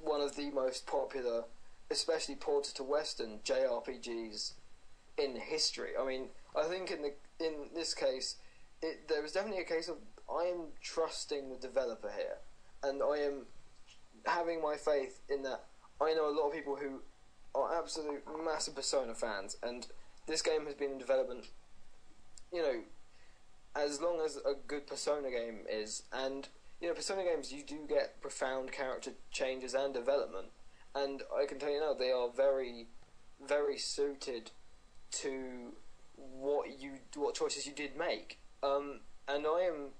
one of the most popular, especially ported to Western JRPGs in history. I mean, I think in this case, there was definitely a case of I am trusting the developer here, and I am having my faith in that. I know a lot of people who are absolute massive Persona fans, and this game has been in development, you know, as long as a good Persona game is. And, you know, Persona games, you do get profound character changes and development, and I can tell you now, they are very, very suited to what choices you did make. And I am,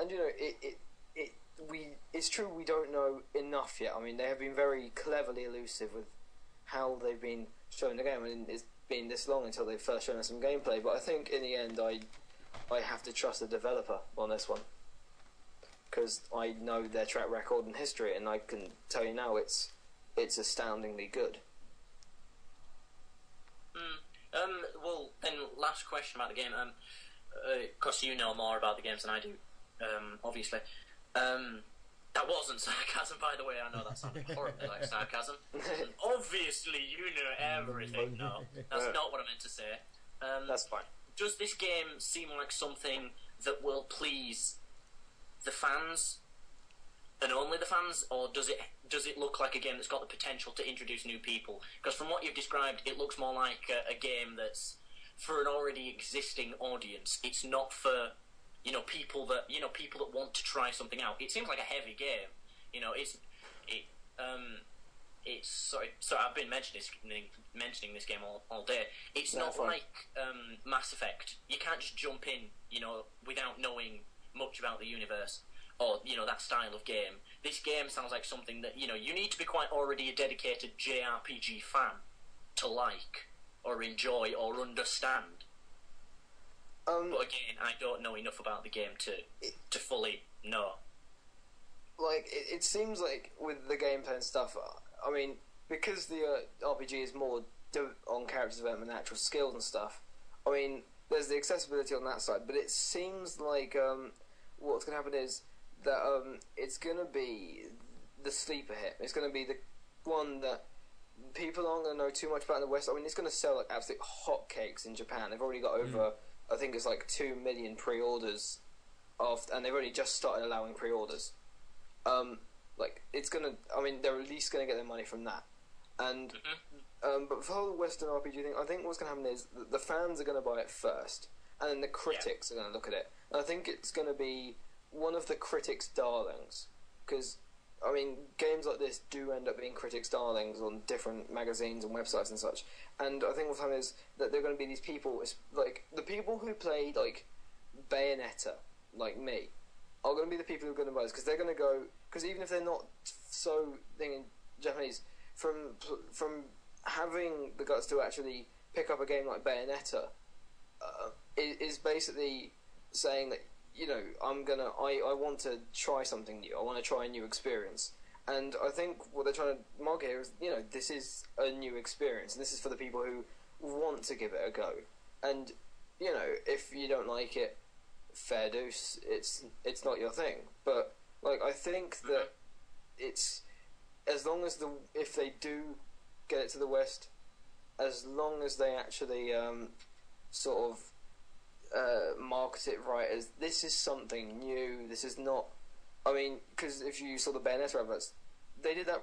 and you know, it's true we don't know enough yet. I mean, they have been very cleverly elusive with how they've been showing the game, and it's been this long until they've first shown us some gameplay. But I think in the end, I have to trust the developer on this one, because I know their track record and history, and I can tell you now it's astoundingly good. Well, then, last question about the game. Because you know more about the games than I do, obviously. That wasn't sarcasm, by the way. I know that sounded horribly like sarcasm. Obviously, you know everything. No, that's not what I meant to say. That's fine. Does this game seem like something that will please the fans, and only the fans, or does it look like a game that's got the potential to introduce new people? Because from what you've described, it looks more like a game that's for an already existing audience. It's not for people that want to try something out. It seems like a heavy game. Sorry, I've been mentioning this game all day. It's not like Mass Effect. You can't just jump in, without knowing much about the universe or that style of game. This game sounds like something that you need to be quite already a dedicated JRPG fan to like or enjoy or understand. But again, I don't know enough about the game to fully know. Like, it seems like with the gameplay and stuff, I mean, because the RPG is more on character development and actual skills and stuff, I mean, there's the accessibility on that side, but it seems like what's going to happen is that it's going to be the sleeper hit. It's going to be the one that people aren't going to know too much about in the West. I mean, it's going to sell like absolute hotcakes in Japan. They've already got over, I think it's like 2 million pre-orders, and they've only just started allowing pre-orders. Like, it's going to, I mean, they're at least going to get their money from that. And, but for the whole Western RPG thing, I think what's going to happen is the fans are going to buy it first, and then the critics are going to look at it. And I think it's going to be one of the critics' darlings, because, I mean, games like this do end up being critics' darlings on different magazines and websites and such. And I think what's happening is that there are going to be these people, like, the people who played, like, Bayonetta, like me, are going to be the people who are going to buy this, because they're going to go, because even if they're not so thinking Japanese, from having the guts to actually pick up a game like Bayonetta, is basically saying that, I want to try something new, I want to try a new experience. And I think what they're trying to market here is, this is a new experience, and this is for the people who want to give it a go. And, if you don't like it, fair deuce, it's not your thing. But, like, I think that it's, as long as if they do get it to the West, as long as they actually sort of market it right as this is something new, this is not, I mean, because if you saw the Bayonetta adverts, they did that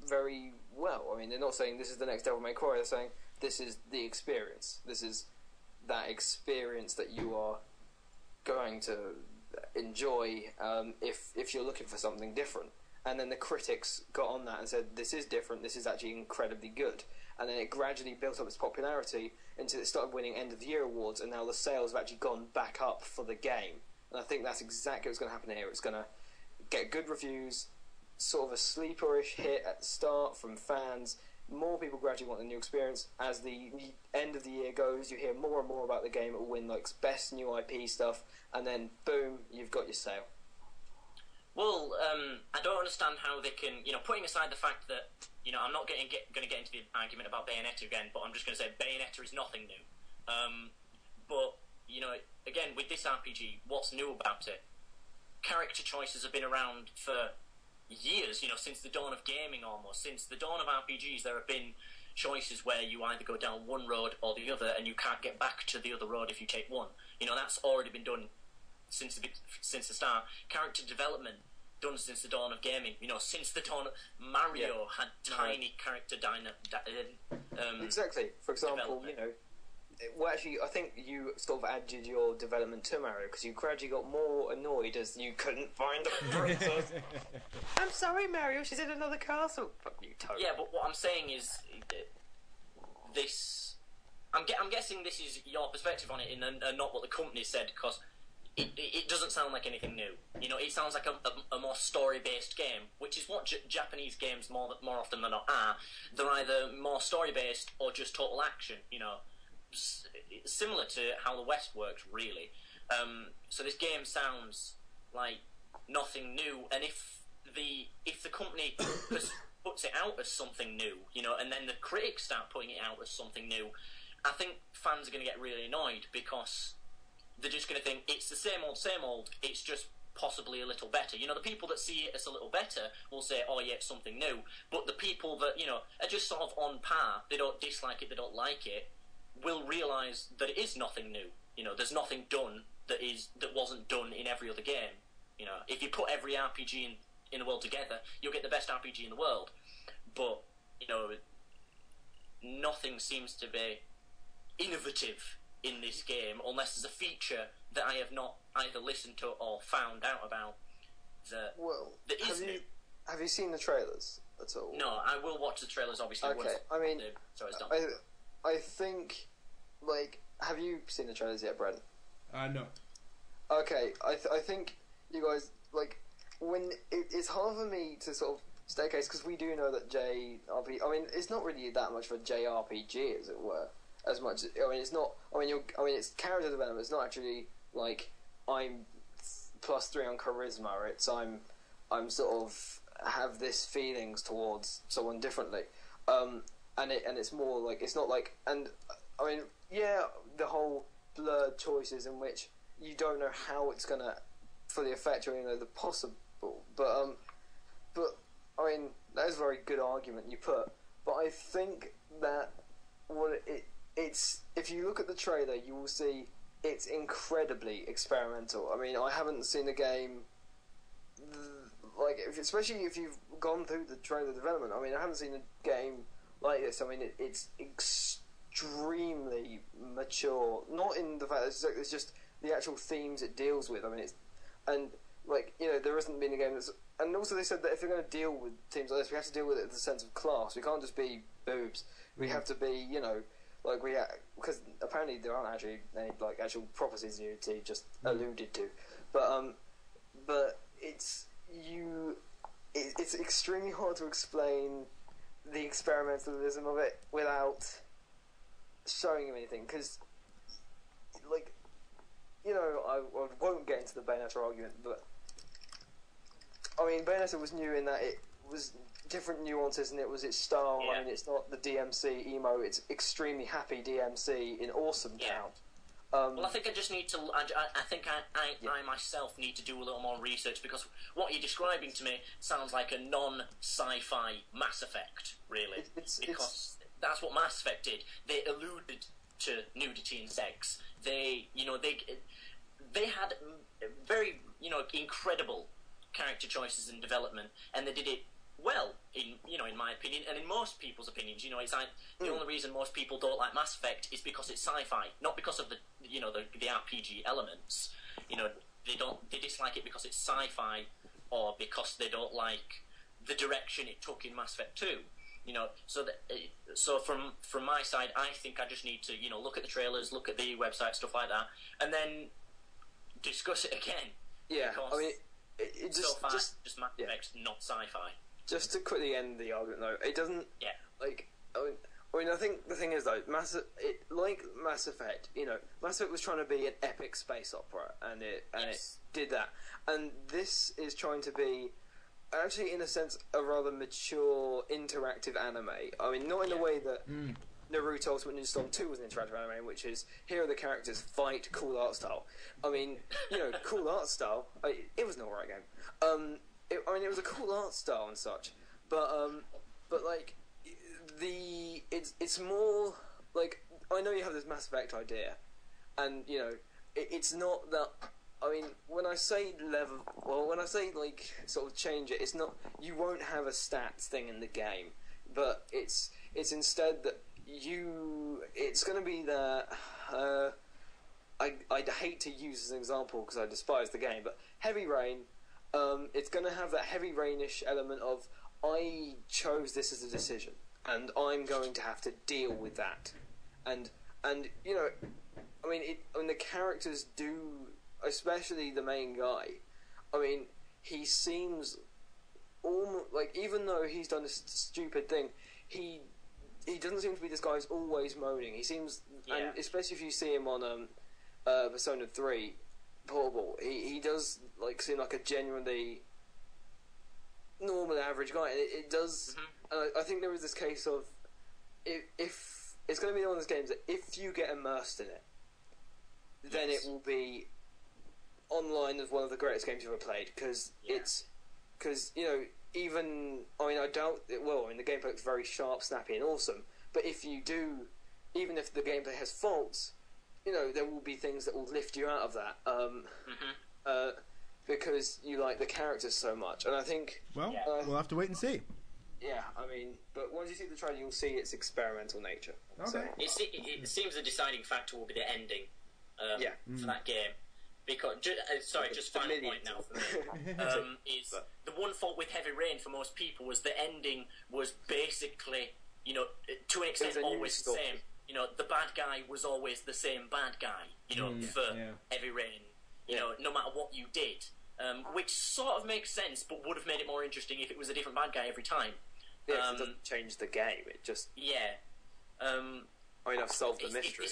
very well. I mean, they're not saying this is the next Devil May Cry, they're saying this is the experience, this is that experience that you are going to enjoy if you're looking for something different. And then the critics got on that and said, this is different, this is actually incredibly good. And then it gradually built up its popularity until it started winning end of the year awards, and now the sales have actually gone back up for the game. And I think that's exactly what's going to happen here. It's going to get good reviews, sort of a sleeperish hit at the start from fans. More people gradually want the new experience. As the end of the year goes, you hear more and more about the game. It will win like best new IP stuff, and then boom, you've got your sale. Well, I don't understand how they can, putting aside the fact that, I'm not going to get into the argument about Bayonetta again, but I'm just going to say Bayonetta is nothing new. But, again, with this RPG, what's new about it? Character choices have been around for years, since the dawn of gaming almost, since the dawn of RPGs, there have been choices where you either go down one road or the other, and you can't get back to the other road if you take one. That's already been done since the start. Character development done since the dawn of gaming. Since the dawn, Mario had tiny character exactly. For example, well, actually, I think you sort of added your development to Mario because you gradually got more annoyed as you couldn't find the princess. I'm sorry, Mario. She's in another castle. Fuck you, Toad. Yeah, but what I'm saying is this. I'm guessing this is your perspective on it, and not what the company said, because it doesn't sound like anything new. It sounds like a more story-based game, which is what Japanese games more often than not are. They're either more story-based or just total action. Similar to how the West works, really. So this game sounds like nothing new, and if the company puts it out as something new, and then the critics start putting it out as something new, I think fans are going to get really annoyed, because they're just going to think it's the same old, it's just possibly a little better. The people that see it as a little better will say, oh yeah, it's something new, but the people that, are just sort of on par, they don't dislike it, they don't like it, will realise that it is nothing new. There's nothing done that wasn't done in every other game. If you put every RPG in the world together, you'll get the best RPG in the world. But, nothing seems to be innovative in this game, unless there's a feature that I have not either listened to or found out about that is new. Have you seen the trailers at all? No, I will watch the trailers, obviously, okay. once so it's done. I think, have you seen the trailers yet, Brent? No. Okay, I think you guys, when it's hard for me to sort of staircase, because we do know that JRPG, it's not really that much of a JRPG, as it were, as much, it's not, it's character development, it's not actually, I'm +3 on charisma, it's, I'm sort of, have this feelings towards someone differently, and it's more it's not and the whole blurred choices in which you don't know how it's gonna fully affect you, the possible, but that is a very good argument you put, but I think that it's if you look at the trailer, you will see it's incredibly experimental. I haven't seen the game especially if you've gone through the trailer development. I haven't seen a game like this. It's extremely mature. Not in the fact that it's just the actual themes it deals with. There hasn't been a game that's. And also, they said that if you're going to deal with themes like this, we have to deal with it with a sense of class. We can't just be boobs. We have to be, because apparently there aren't actually any actual prophecies nudity just alluded to. But it's extremely hard to explain the experimentalism of it without showing him anything, because I won't get into the Bayonetta argument, but Bayonetta was new in that it was different nuances and it was its style. Yeah. It's not the DMC emo, it's extremely happy DMC in awesome count. Well, I think I just need to. I think I myself need to do a little more research, because what you're describing to me sounds like a non-sci-fi Mass Effect, really. Because that's what Mass Effect did. They alluded to nudity and sex. They had very incredible character choices and development, and they did it well, in my opinion, and in most people's opinions. It's the only reason most people don't like Mass Effect is because it's sci-fi, not because of the RPG elements. They dislike it because it's sci-fi, or because they don't like the direction it took in Mass Effect 2. So from my side, I think I just need to look at the trailers, look at the website, stuff like that, and then discuss it again. Yeah, because it just Mass Effect's not sci-fi. Just to quickly end the argument, though, it doesn't. Yeah. I think the thing is, though, Mass Effect, Mass Effect was trying to be an epic space opera, and it did that. And this is trying to be, actually, in a sense, a rather mature, interactive anime. Not in the way that Naruto Ultimate Ninja Storm 2 was an interactive anime, which is, here are the characters, fight, cool art style. Cool art style, it was an alright game. it was a cool art style and such, but like it's more like, I know you have this Mass Effect idea, and you know it's not that. I mean, when I say like sort of change it, it's not, you won't have a stats thing in the game, but it's instead that it's going to be that. I'd hate to use as an example because I despise the game, but Heavy Rain, it's going to have that Heavy Rainish element of, I chose this as a decision, and I'm going to have to deal with that, and you know, I mean, the characters do, especially the main guy. I mean, he seems almost like, even though he's done this stupid thing, he doesn't seem to be this guy who's always moaning. He seems, and especially if you see him on Persona 3 Portable, he does like seem like a genuinely normal, average guy. And it does. I think there is this case of, if it's going to be one of those games that if you get immersed in it, then it will be online as one of the greatest games you've ever played, because you know, even, I mean, I doubt it will. I mean, the gameplay looks very sharp, snappy, and awesome. But if you do, even if the gameplay has faults, you know, there will be things that will lift you out of that. Because you like the characters so much, and I think. Well, we'll have to wait and see. Yeah, I mean, but once you see the trailer, you'll see its experimental nature. Okay. So. It seems the deciding factor will be the ending. For that game. Because just final point now for me, is the one fault with Heavy Rain for most people was the ending was basically, you know, to an extent always the same. You know, the bad guy was always the same bad guy, you know, for Heavy Rain, you know, no matter what you did, which sort of makes sense, but would have made it more interesting if it was a different bad guy every time. Yeah, it doesn't change the game, it just... I mean, I've solved the mystery.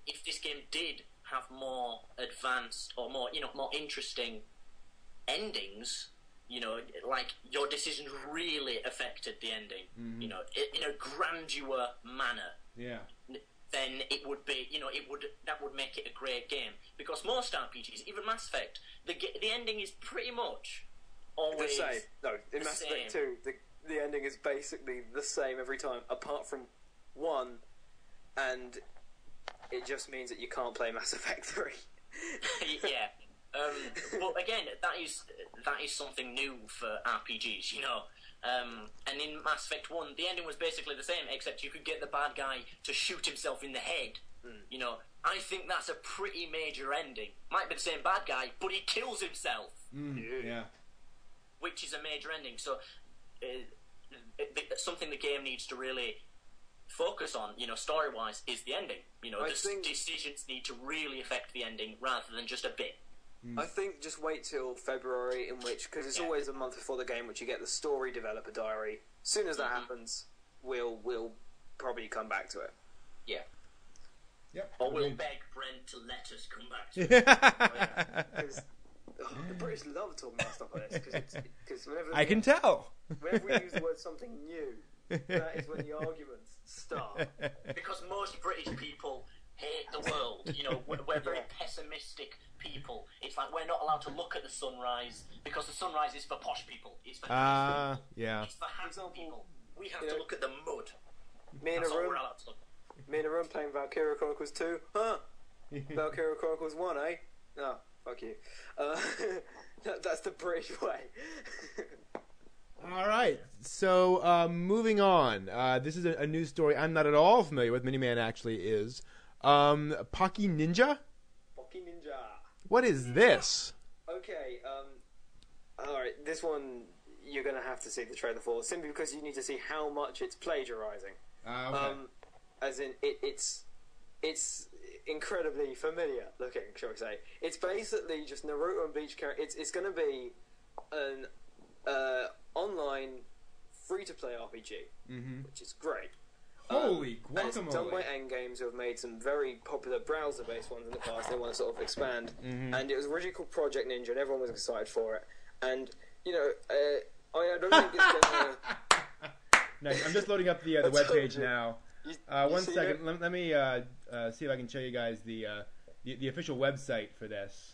If this game did have more advanced or more, you know, more interesting endings, you know, like your decisions really affected the ending, you know, in a grandeur manner. Yeah. then it would be, you know, that would make it a great game. Because most RPGs, even Mass Effect, the ending is pretty much always the same. No, in Mass Effect 2, the ending is basically the same every time, apart from one, and it just means that you can't play Mass Effect 3. Yeah. Well, again, that is something new for RPGs, you know. And in Mass Effect 1, the ending was basically the same, except you could get the bad guy to shoot himself in the head. You know, I think that's a pretty major ending. Might be the same bad guy, but he kills himself. Yeah. Which is a major ending. So, something the game needs to really focus on, you know, story-wise, is the ending. You know, decisions need to really affect the ending rather than just a bit. I think just wait till February, in which, because it's always a month before the game, which you get the story developer diary. As soon as that happens, we'll probably come back to it. Yeah. Yep. Or we'll beg Brent to let us come back to it. Because the British love talking about stuff like this. Because whenever I can tell. Whenever we use the word something new, that is when the arguments start. Because most British people hate the world. You know, we're very pessimistic people. It's like we're not allowed to look at the sunrise because the sunrise is for posh people. It's for yeah. It's for handsome people. We have to look at the mud. Me in a room playing Valkyria Chronicles 2. Huh? Valkyria Chronicles 1, eh? No, fuck you. That's the British way. All right, so moving on. This is a news story I'm not at all familiar with. Miniman actually is. Pockie Ninja? Pockie Ninja. What is this? Okay, alright, this one you're going to have to see the trailer for, simply because you need to see how much it's plagiarizing. Okay. As in, it's incredibly familiar looking, shall we say. It's basically just Naruto and Bleach characters. It's going to be an online free-to-play RPG, which is great. Holy guacamole! And it's done by Endgames, who have made some very popular browser-based ones in the past. They want to sort of expand. And it was originally called Project Ninja, and everyone was excited for it. And, you know, I don't think it's going to... Nice. I'm just loading up the webpage now. One second. Let me see if I can show you guys the official website for this.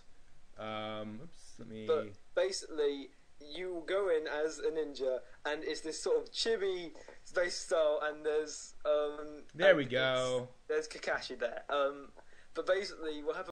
Oops, let me... But basically, you go in as a ninja, and it's this sort of chibi space style, and there's There we go. There's Kakashi there. But basically, what happens